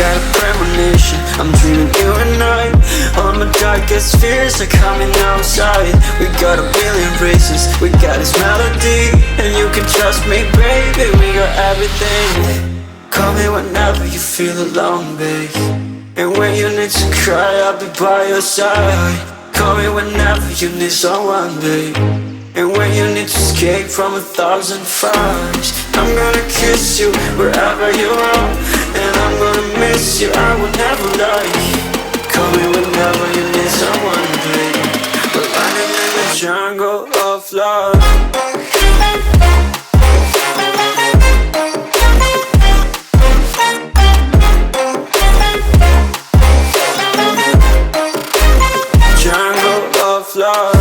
got a premonition, I'm dreaming you and I. All my darkest fears are coming outside. We got a billion races, we got this melody, and you can trust me, baby, we got everything. Call me whenever you feel alone, babe, and when you need to cry, I'll be by your side. Call me whenever you need someone, babe, and when you need to escape from 1,000 fires. I'm gonna kiss you wherever you are, and I'm gonna miss you, I will never lie. Call me whenever you need someone, babe. We're running in the jungle of love. Love.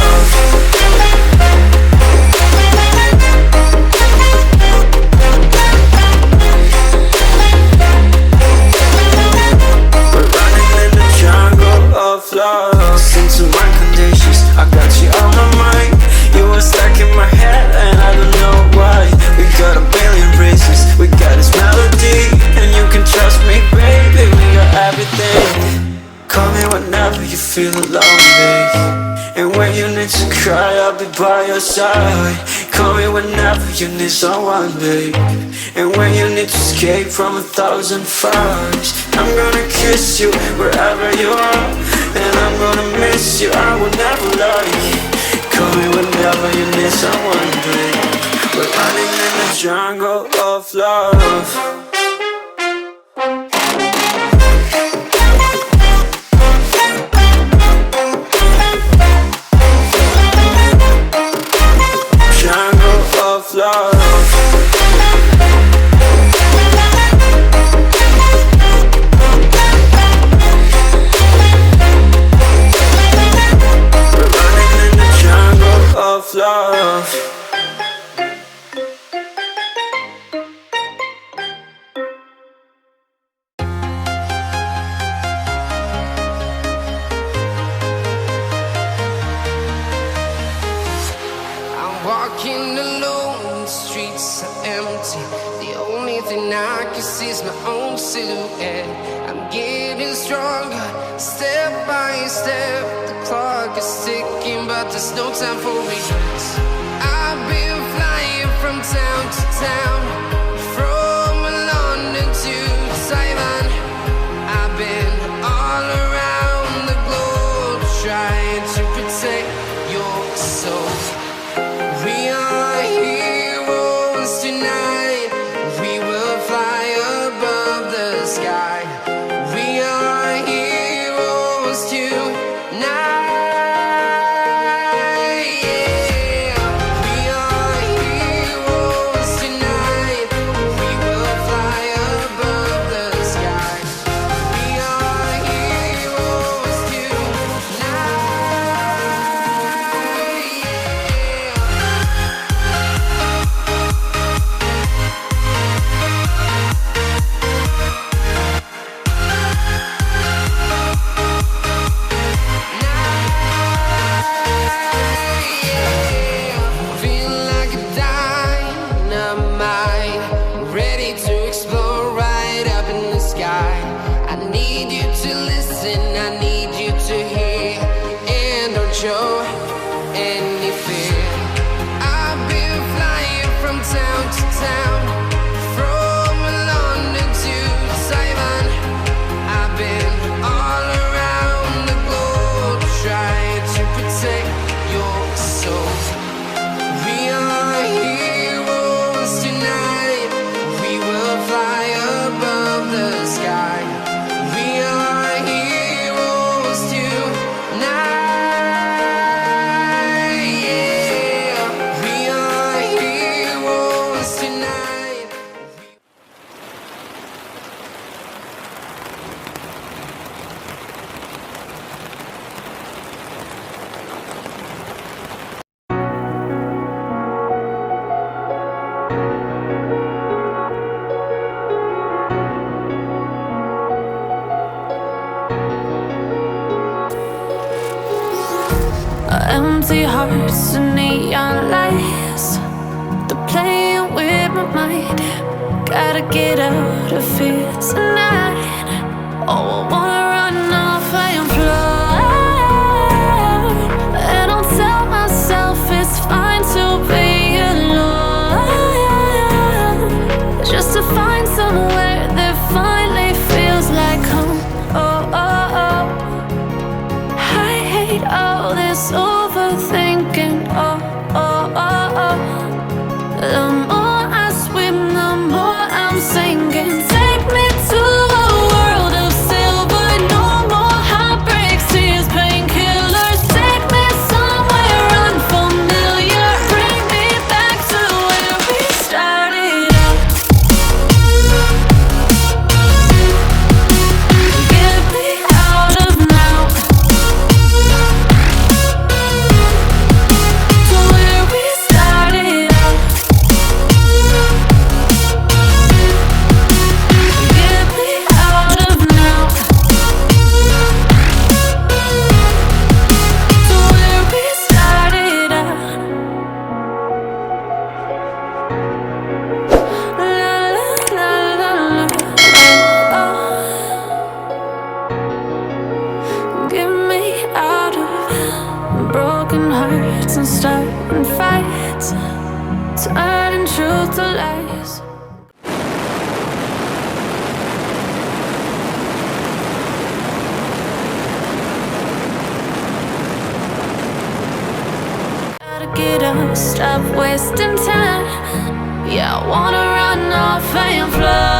We're running in the jungle of love. Listen to my conditions, I got you on my mind. You were stuck in my head and I don't know why. We got a billion races, we got this melody, and you can trust me, baby, we got everything. Call me whenever you feel alone, babe, and when you need to cry, I'll be by your side. Call me whenever you need someone, babe, and when you need to escape from 1,000 fires. I'm gonna kiss you wherever you are, and I'm gonna miss you, I will never lie. Call me whenever you need someone, babe. We're running in the jungle of love. Love. We're running in the jungle of love. I'm walking alone, the streets are empty. The only thing I can see is my own silhouette. I'm getting stronger, step by step. The clock is ticking, but there's no time for regrets. I've been flying from town to town, from London to Taiwan. I've been all around the globe, trying to protect your soul. We are heroes tonight. We will fly above the sky. We are heroes tonight. Yeah. We are heroes tonight. We will fly above the sky. We are heroes tonight. Feel like a dynamite, ready to explode right up in the sky. I need you to listen, I need you to hear, and don't show any fear. I've been flying from town to town, from London to Taiwan. I've been all around the globe, trying to protect your soul. We are heroes tonight. We will fly above the sky. We are heroes tonight. Yeah. We are heroes tonight. Empty hearts and neon lights, they're playing with my mind. Gotta get out of here tonight. lights, turning truth to lies. Gotta get up, stop wasting time. Yeah, I wanna run off and fly.